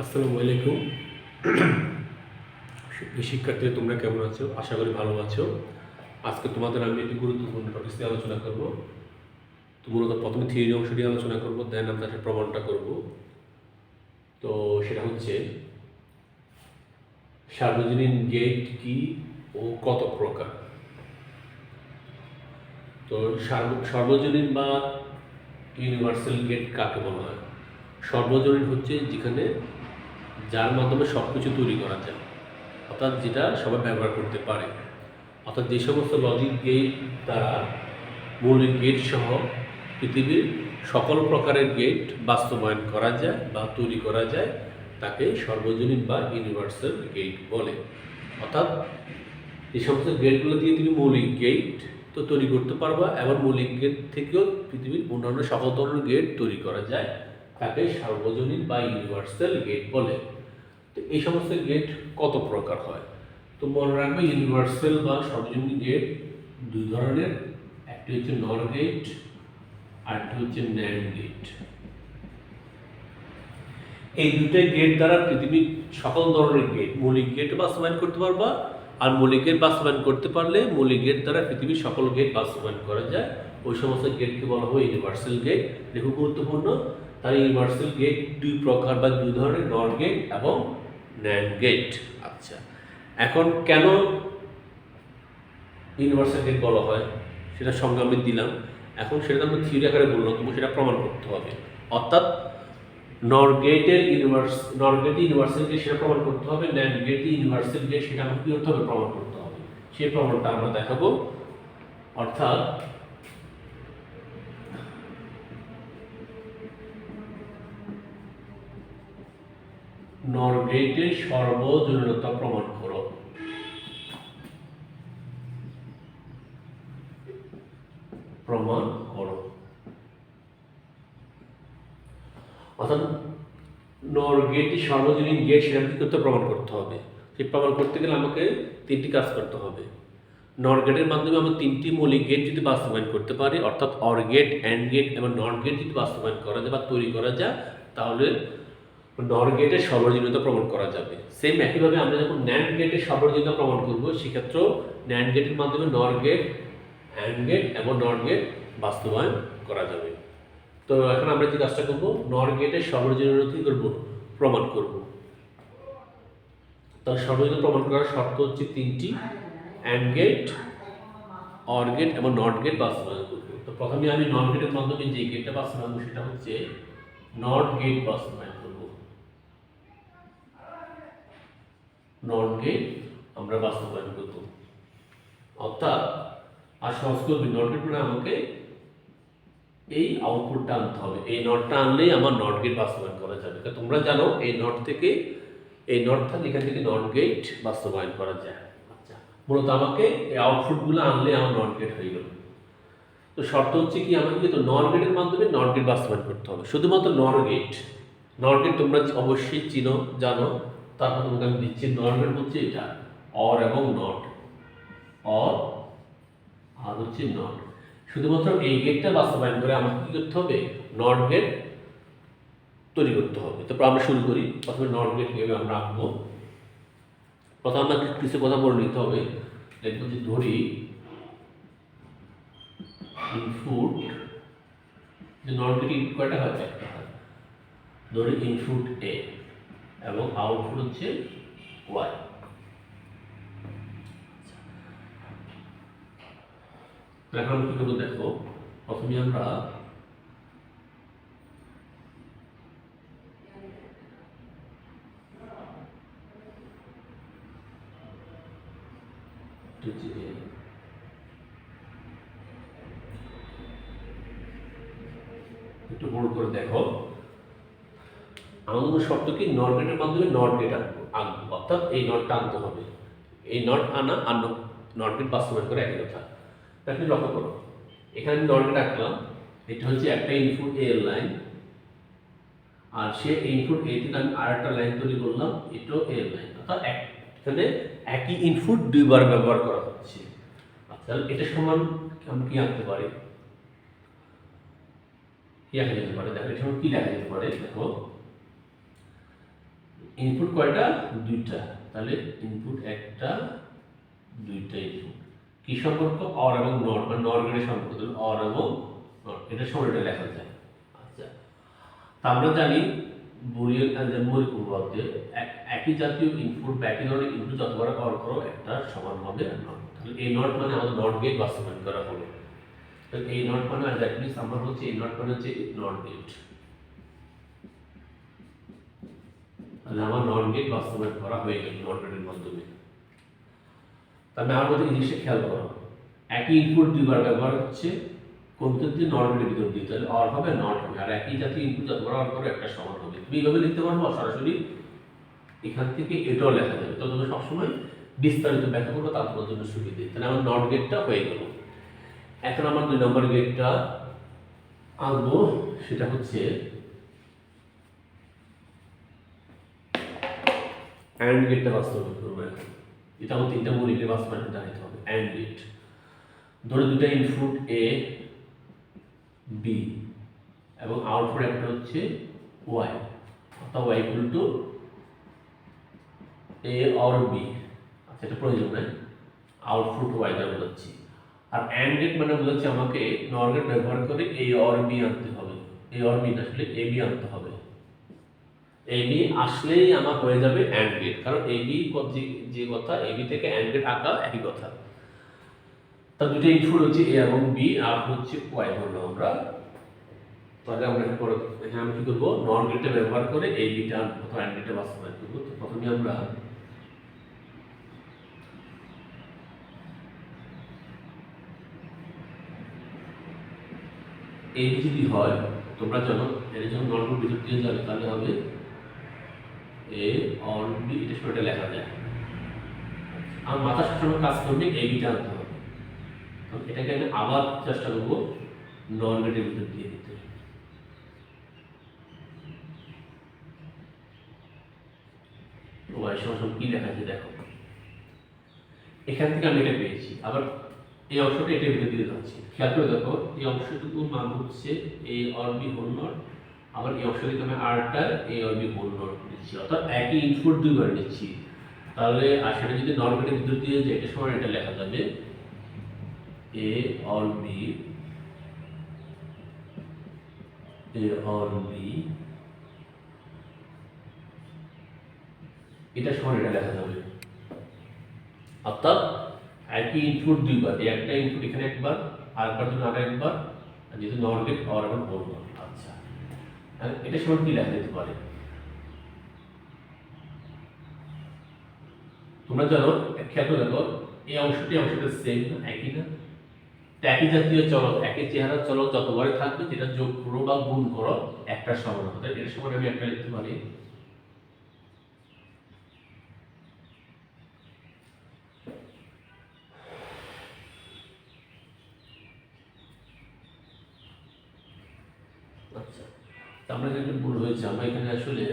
আসসালামু আলাইকুম। শিক্ষার্থী, তোমরা কেমন আছো? আশা করি ভালো আছো। আজকে তোমাদের আমি একটি গুরুত্বপূর্ণ টপিক নিয়ে আলোচনা করব। তো মূলত প্রথমে থিওরি অংশটি আলোচনা করব, দেন আমরা তার প্রমাণটা করব। তো সেটা হচ্ছে সার্বজনীন গেট কি ও কত প্রকার। তো সর্বজনীন বা ইউনিভার্সাল গেট কাকে বলা হয়? সর্বজনীন হচ্ছে যেখানে যার মাধ্যমে সব কিছু তৈরি করা যায়, অর্থাৎ যেটা সবাই ব্যবহার করতে পারে। অর্থাৎ যে সমস্ত লজিক গেট দ্বারা মৌলিক গেট সহ পৃথিবীর সকল প্রকারের গেট বাস্তবায়ন করা যায় বা তৈরি করা যায় তাকে সর্বজনীন বা ইউনিভার্সাল গেট বলে। অর্থাৎ এই সমস্ত গেটগুলো দিয়ে তুমি মৌলিক গেট তো তৈরি করতে পারবা, এবং মৌলিক গেট থেকেও পৃথিবীর অন্যান্য সকল ধরনের গেট তৈরি করা যায়, তাকে সর্বজনীন বা ইউনিভার্সাল গেট বলে। তো এই সমস্ত গেট কত প্রকার হয়? তো মনে রাখবে, ইউনিভার্সাল বা সর্বজনীন গেট দুই ধরনের। একটি হচ্ছে নর গেট, আরেকটি হচ্ছে ন্যান্ড গেট। এই দুটাই গেট দ্বারা পৃথিবীর সকল ধরনের গেট, মৌলিক গেট বাস্তবায়ন করতে পারবা। আর মৌলিক গেট বাস্তবায়ন করতে পারলে মৌলিক গেট দ্বারা পৃথিবীর সকল গেট বাস্তবায়ন করা যায়, ওই সমস্ত গেটকে বলা হয় ইউনিভার্সাল গেট। দেখো, গুরুত্বপূর্ণ, তার ইউনিভার্সাল গেট দুই প্রকার বা দুই ধরনের, নর গেট এবং ন্যান্ড গেট। আচ্ছা, এখন কেন ইউনিভার্সাল গেট বলা হয় সেটা সংজ্ঞা আমি দিলাম। এখন সেটা আমরা থিওরি আকারে বললাম, তোমাকে সেটা প্রমাণ করতে হবে। অর্থাৎ নর গেটের ইউনিভার্সাল গেট সেটা প্রমাণ করতে হবে, ন্যান্ড গেট ইউনিভার্সাল গেট সেটা আমাকে কি করতে হবে? প্রমাণ করতে হবে। সেই প্রমাণটা আমরা দেখাবো। অর্থাৎ নর গেটের সর্বজনীনতা প্রমাণ করো। অর্থাৎ নর গেটটি সর্বজনীন গেট সেটা কি করতে প্রমাণ করতে হবে। সেই প্রমাণ করতে গেলে আমাকে তিনটি কাজ করতে হবে। নর গেটের মাধ্যমে আমরা তিনটি মৌলিক গেট যদি বাস্তবায়ন করতে পারি, অর্থাৎ অর গেট, অ্যান্ড গেট এবং নট গেট যদি বাস্তবায়ন করা যায় বা তৈরি করা যায়, তাহলে নর গেটের সর্বজনীনতা প্রমাণ করা যাবে। সেম একইভাবে আমরা যখন ন্যান্ড গেটের সর্বজনীনতা প্রমাণ করবো, সেক্ষেত্রেও ন্যান্ড গেটের মাধ্যমে নর গেট, অ্যান্ড গেট এবং নট গেট বাস্তবায়ন করা যাবে। তো এখন আমরা যে কাজটা করবো, নর গেটের সর্বজনীনতা কি করবো? প্রমাণ করব। তাহলে সর্বজনীন প্রমাণ করার শর্ত হচ্ছে তিনটি: অ্যান্ড গেট, অর গেট এবং নট গেট বাস্তবায়ন করব। তো প্রথমে আমি নট গেটের মাধ্যমে যে গেটটা বাস্তবায়ন করব সেটা হচ্ছে নট গেট বাস্তবায়ন করব। নট গেট আমরা বাস্তবায়ন করব, অর্থাৎ আর সহজ করবি, নট গেট মানে আমাকে এই আউটপুটটা আনতে হবে। এই নটটা আনলেই আমার নট গেট বাস্তবায়ন করা যাবে। তোমরা জানো এই নট থেকে, এই নট থাকলে এখান থেকে নট গেট বাস্তবায়ন করা যায়। আচ্ছা, মূলত আমাকে এই আউটপুটগুলো আনলে আমার নট গেট হয়ে গেল। তো শর্ত হচ্ছে কি, আমাকে কিন্তু নট গেটের মাধ্যমে নট গেট বাস্তবায়ন করতে হবে, শুধুমাত্র নট গেট। নট গেট তোমরা অবশ্যই চিনো, জানো। তারপর তোমাকে আমি দিচ্ছি, নট গেট হচ্ছে এটা, অর এবং নট, অর আর হচ্ছে নট। শুধুমাত্র এই গেটটা বাস্তবায়ন করে আমাকে কি করতে হবে? নট গেট তৈরি করতে হবে। তারপর আমরা শুরু করি। প্রথমে নট গেট কীভাবে আমরা আঁকবো, প্রথমে আমাকে কিছু কথা বলে নিতে হবে। দেখবো যে ধরি ইনপুট, যে নট গেট ইনপুট কয়টা হয়? একটা হয়। ধরি ইনপুট এ এবং আউটপুট হচ্ছে ওয়াই। এখন কি করবো দেখো, প্রথমে আমরা একটু বড় করে দেখো, আমাদের শর্ত কি, নট গেটের মাধ্যমে নট গেট আনবো, অর্থাৎ এই নটটা আনতে হবে। এই নট আনা আর নট গেট বাস্তবায়ন করে একই কথা। আপনি লক্ষ্য করো, এখানে নট গেট আঁকলাম, এটা হচ্ছে একটা ইনপুট এ এর লাইন, আর সে ইনপুট এ থেকে আমি আর একটা লাইন তৈরি করলাম, এটাও এ এর লাইন। অর্থাৎ এখানে একই ইনপুট দুইবার ব্যবহার করা হচ্ছে। আচ্ছা, এটা সমান আমি কি আঁকতে পারি? কি আঁকা যেতে পারে? দেখো, এটা সমান কি লেখা যেতে পারে? দেখো, ইনপুট কয়টা? দুইটা। তাহলে ইনপুট একটা, দুইটা ইনপুট। কি সম্পর্ক? অর এবং নট, মানে নর গেটের সম্পর্ক। তাহলে অর এবং নট, এটা সময় এটা লেখা যায়। আচ্ছা, তা আমরা জানি বুলিয়ান মৌলিক উপপাদ্যে একই জাতীয় ইনপুট বা একই ধরনের ইনপুট যতবার অর করো একটা সমান হবে নট। তাহলে এই নট মানে আমাদের নট গেট বাস্তবায়ন করা হলো। তাহলে এই নট মানে দ্যাট মিনস আমরা হচ্ছে এই নট মানে হচ্ছে নট গেট। তাহলে আমার নট গেট বাস্তবায়ন করা হয়ে গেল নট গেটের মাধ্যমে। তাহলে আমার মধ্যে জিনিসটা খেয়াল করো, একই ইনপুট দুইবার ব্যবহার হচ্ছে কোন ক্ষেত্রে নট গেটের ভিতর দিয়ে, তাহলে অর হবে নট হবে, আর একই জাতীয় ইনপুট যতবার অর করো একটা সমান হবে। তুমি এইভাবে লিখতে পারবো, সরাসরি এখান থেকে এটাও লেখা যাবে। তো তুমি সবসময় বিস্তারিত ব্যাখ্যা করবো, তার তোমার জন্য সুবিধে। তাহলে আমার নট গেটটা হয়ে গেল। এখন আমার 2 নম্বর গেটটা আনবো, সেটা হচ্ছে অ্যান্ড গেটটা বাস্তবায়ন করবো। এখন এটা আমার 3টা মৌলিকের বাস্তবায়ন জানাতে হবে। অ্যান্ড গেট, ধরো দুটা ইনপুট এ বি এবং আউটপুট একটা হচ্ছে ওয়াই, অর্থাৎ Y equal to A or B. আচ্ছা, এটা প্রয়োজন নাই, আউটপুট ওয়াই দ্বারা বোঝাচ্ছি। আর অ্যান্ড গেট মানে বোঝাচ্ছি আমাকে নর গেট ব্যবহার করে এ অর বি আনতে হবে। এ অর বি না, আসলে এ বি আনতে হবে। এ বি আসলেই আমার হয়ে যাবে অ্যান্ড গেট, কারণ এ বি যে কথা, এ বি থেকে অ্যান্ড গেট আঁকা একই কথা। তার দুটো ইনপুট হচ্ছে এ এবং বি, আর হচ্ছে ওয়াই ধরলাম আমরা। তাহলে আমরা এখানে আমি কি করবো? নর গেটটা ব্যবহার করে এই বিটা অথবা অ্যান্ড গেটটা বাস্তবায়ন করবো। তো প্রথমে আমরা এই যদি হয়, তোমরা জানো এর যখন নর গেট ভিতর দিয়ে যাবে তাহলে হবে এ অর বি, এটা সব লেখা যায়। আমার মাথা সবসময় কাজ করবে এই বিটা আনতে হবে। এটাকে আমি আবার চেষ্টা করবো নর গেটের ভিতর দিয়ে দিতে। ওয়াই সমান কি লেখা আছে দেখো, এখান থেকে আমি এটা পেয়েছি। আবার এই অংশটা এটার ভিতর দিয়ে যাচ্ছি, খেয়াল করে দেখো এই অংশটুকুর মান হচ্ছে এ অর বি হোল নট। আবার এই অংশ থেকে আমি আরটা এ অর বি হোল নট নিচ্ছি, অর্থাৎ একই ইনপুট দুইবার নিচ্ছি। তাহলে আর সেটা যদি নর গেটের ভিতর দিয়ে যায়, এটা সময় এটা লেখা যাবে A or B, A or B, এটা সময় এটা লেখা যাবে। অর্থাৎ একই ইনপুট দুইবার, এই একটা ইনপুট এখানে একবার, আরেকবার জন্য আর একবার, আর যেহেতু নর গেট অর এবং হোল নট। আচ্ছা, এটা সময় কি লেখা যেতে পারে? তোমরা জানো, খেয়াল করে দেখো এই অংশটা সেম না, একই না? একই জাতীয় চলক, একই চেহারার চলক যতবারই থাকবে, যেটা যোগ করো বা গুণ করো একটা সমান হবে। এর সমান আমি একটা লিখতে পারি আচ্ছা, আমরা এখানে ভুল হয়েছে। আমরা এখানে আসলে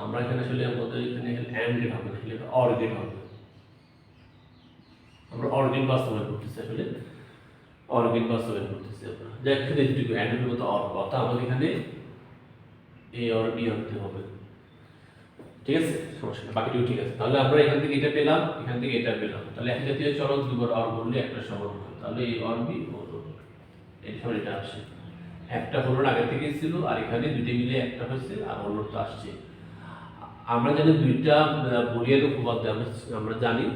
আমাদের এখানে অ্যান্ড গেট হবে না, এখানে অর গেট হবে। আমরা অর গেট বাস্তবায়ন করতেছি, আসলে অর গেট বাস্তবায়ন করতেছি আমরা। যাই হোক, এটুকু অ্যান্ডের মতো অর, অর্থাৎ আমাদের এখানে এ অর বি আনতে হবে। ঠিক আছে, সমস্যা নেই, বাকিটুকু ঠিক আছে। তাহলে আমরা এখান থেকে এটা পেলাম, এখান থেকে এটা পেলাম। তাহলে এক জাতীয় চলক দুবার অর বললে একটা সমান হয়। তাহলে এ অর বি হলো, এই সময় এটা আসছে। একটা হলো আগে থেকেই ছিল, আর এখানে দুইটা মিলে একটা হয়েছে, আর অন্যটা আসছে। আমরা জানি দুইটা বুলিয়ান উপপাদ্য আমরা জানি,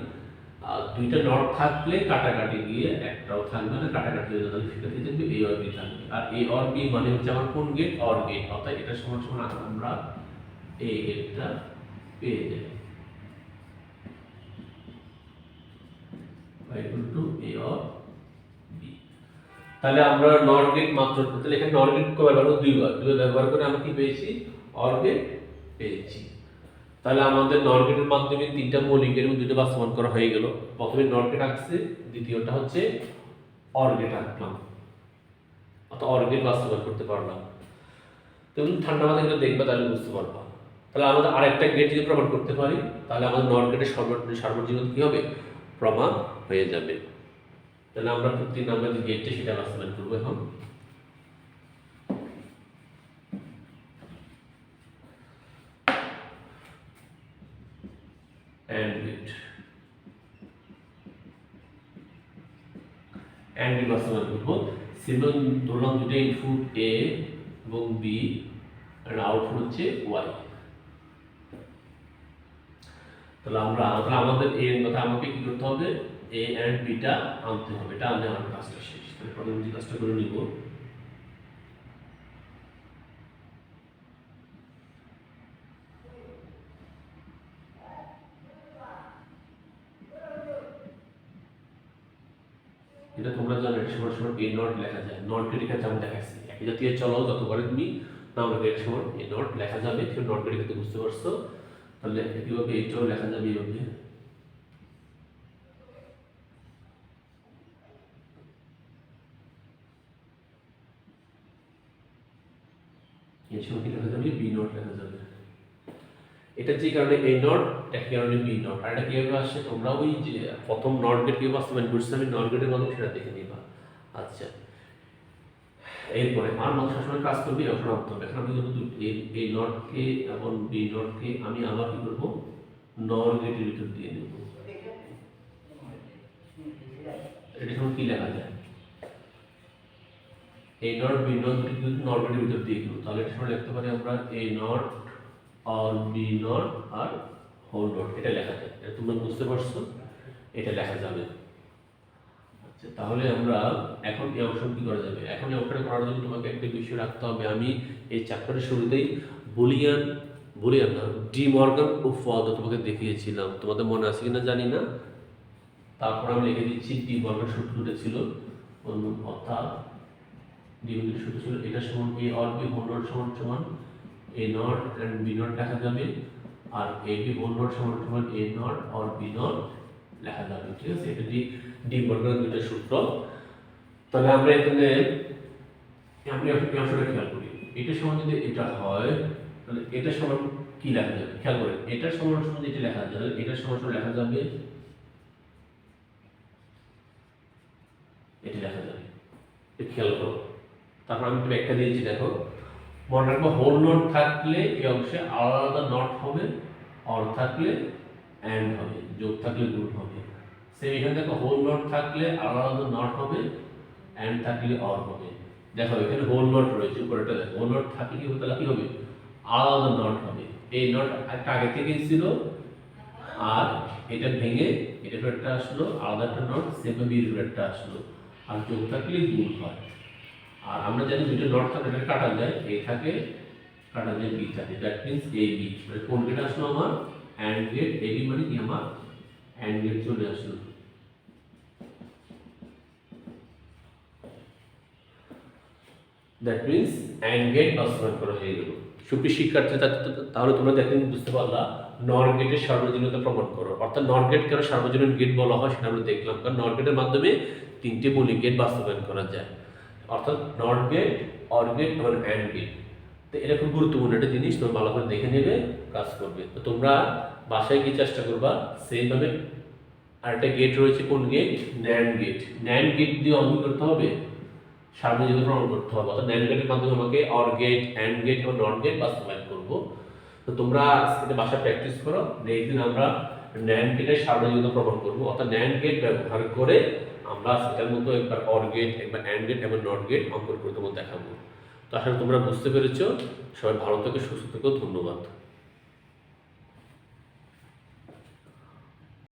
দুইটা নট থাকলে কাটাকাটি গিয়ে একটাও থাকবে না, কাটাকাটি হয়ে যাবে, সেক্ষেত্রে দেখবে এ অর বি থাকবে। আর এ অর বি মানে হচ্ছে আমার কোন গেট? Or gate. অর্থাৎ এটা সমান সমান আমরা এই গেটটা পেয়ে যাই equal to A or B. তাহলে আমরা নর গেট মাত্র, তাহলে এখানে নর গেট ব্যবহার করে দুইবার ব্যবহার করে আমরা কি পেয়েছি? অর গেট পেয়েছি। তাহলে আমাদের নর গেটের মাধ্যমে 3টা মৌলিকের এবং 2টা বাস্তবায়ন করা হয়ে গেল। প্রথমে নর গেট আঁকছে, দ্বিতীয়টা হচ্ছে অর গেট আঁকলাম, অর্থাৎ অর গেট বাস্তবায়ন করতে পারলাম। তুমি ঠান্ডা মাথায় এগুলো দেখবে, তাহলে বুঝতে পারবা। তাহলে আমাদের আরেকটা গেট যদি প্রমাণ করতে পারি, তাহলে আমাদের নর গেটের সার্বজনীন কি হবে? প্রমাণ হয়ে যাবে। তাহলে আমরা 3 নম্বর যে গেটটা সেটা বাস্তবায়ন করবো এখন। অ্যান্ড গেট বাস্তবায়ন করবো। সিম্পল ধরলাম দুটো ইনপুট এ এবং বি আর আউটপুট হচ্ছে ওয়াই। তাহলে আমাদের এর কথা আমাকে কি করতে হবে, এ অ্যান্ড বিটা আনতে হবে, এটা আনলে আমার কাজটা শেষ। তাহলে প্রথমে যে কাজটা করে নিব, এটা তোমরা জানো এটা সমান সমান এ নট লেখা যায়। নট গেটের ক্ষেত্রে আমি দেখাচ্ছি একই জাতীয় চলো যতবারে তুমি নাম লেখা এটা সমান এ নট লেখা যাবে। তুমি নট গেটের ক্ষেত্রে বুঝতে পারছো? তাহলে কিভাবে এটাও লেখা যাবে এইভাবে, এর সমান কি লেখা যাবে, বি নট লেখা যাবে। এটা যে কারণে এ নট, একই কারণে বি নট। আর এটা কিভাবে আসছে তোমরা ওই যে প্রথম নট গেট কিভাবে বাস্তবায়ন করছি আমি নট গেটের মাধ্যমে সেটা দেখে নিবা। আচ্ছা, এরপরে আর মাত্র সবসময় কাজ করবে এখন আনতে হবে। এখন আমি কিন্তু এই নটকে এবং বি নটকে আমি আবার কি করবো, নর গেটের ভিতর দিয়ে নেব। এটা এখন কি লেখা যায়, এ নট বি নট কিন্তু নর গেটের ভিতর দিয়ে দেবো। তাহলে এটা সময় লিখতে পারি আমরা A not or B not or whole not, এটা লেখা যায়। এটা তোমরা বুঝতে পারছো, এটা লেখা যাবে। আচ্ছা, তাহলে আমরা এখন এই অংশ কি করা যাবে, এখন এই অংশটা করার জন্য তোমাকে একটা বিষয় রাখতে হবে। আমি এই চ্যাপ্টারের শুরুতেই বুলিয়ান না ডি মর্গান উপপাদ্য তোমাকে দেখিয়েছিলাম, তোমাদের মনে আছে কিনা জানি না। তারপর আমি লিখে দিচ্ছি ডি মর্গান সূত্রটা ছিল, অর্থাৎ ডি মর্গান সূত্র ছিল এটা সমান এ আর বি হোল নট সমান সমান এ নট এন্ড বি নট লেখা যাবে, আর এ বি হোল নট সমান সমান এ নট আর বি নট লেখা যাবে। ঠিক আছে, এটা ডি মর্গানের দুইটা সূত্র। তাহলে আমরা এখানে আমি অংশটা খেয়াল করি, এটা সমান যদি এটা হয় তাহলে এটা সমান কি লেখা যাবে, খেয়াল করেন এটা সমান সমান যেটা লেখা যাবে, এটা সমান সমান লেখা যাবে এটা লেখা যাবে, এটা খেয়াল করো। তারপর আমি ব্যাখ্যা দিয়েছি, দেখো মনে রাখবো হোল নট থাকলে এই অংশে আলাদা নট হবে, অর থাকলে অ্যান্ড হবে, যোগ থাকলে গুণ হবে। সেম এখানে দেখো হোল নট থাকলে আলাদা নট হবে, অ্যান্ড থাকলে অর হবে। দেখো এখানে হোল নট রয়েছে, উপরেটা দেখো হোল নট থাকলে কি হবে, তাহলে কি হবে, আলাদা নট হবে। এই নট একটা আগে থেকেই ছিল, আর এটা ভেঙে এটা একটা আসলো, আলাদা একটা নট সেম বি একটা আসলো, আর যোগ থাকলে গুণ হয়। আর আমরা জানি দুটো নট থাকে এটা কাটা যায়, এ থাকে কাটা যায় বি থাকে, দ্যাট মিন্স এ বি। মানে কোন গেট আসলো আমার, অ্যান্ড গেট। এ বি মানে কি আমার অ্যান্ড গেট চলে আসলো। দ্যাট মিন্স অ্যান্ড গেট বাস্তবায়ন করা হয়ে গেল। সুপ্রিয় শিক্ষার্থী, তাহলে তোমরা দেখেন বুঝতে পারলা নর গেটের সার্বজনীনতা প্রমাণ করো। অর্থাৎ নর গেট কেন সার্বজনীন গেট বলা হয় সেটা আমরা দেখলাম, কারণ নর গেটের মাধ্যমে তিনটে মৌলিক গেট বাস্তবায়ন করা যায়, অর্থাৎ নট গেট, অর গেট এবং অ্যান্ড গেট। তো এটা খুব গুরুত্বপূর্ণ একটা জিনিস, তোমরা ভালো করে দেখে নেবে, কাজ করবে। তো তোমরা বাসায় কি চেষ্টা করবা সেইভাবে। আর একটা গেট রয়েছে, কোন gate, NAND gate. NAND gate দিয়ে অঙ্ক করতে হবে, সার্বজনীন প্রমাণ করতে হবে। অর্থাৎ ন্যান্ড গেটের মাধ্যমে আমাকে অর গেট, অ্যান্ড গেট এবং নট গেট বাস্তবায়ন করব। তো তোমরা এটা বাসায় প্র্যাকটিস করো, একদিন আমরা ন্যান্ড গেটের সার্বজনীনতা প্রমাণ করব। অর্থাৎ ন্যান্ড গেট ব্যবহার করে আমরা সেটার মতো একবার অর গেট, একবার অ্যান্ড গেট এবং নট গেট অঙ্কন করে তোমাদের দেখাবো। তো আসলে তোমরা বুঝতে পেরেছো। সবাই ভালো থেকো, সুস্থ থেকো, ধন্যবাদ।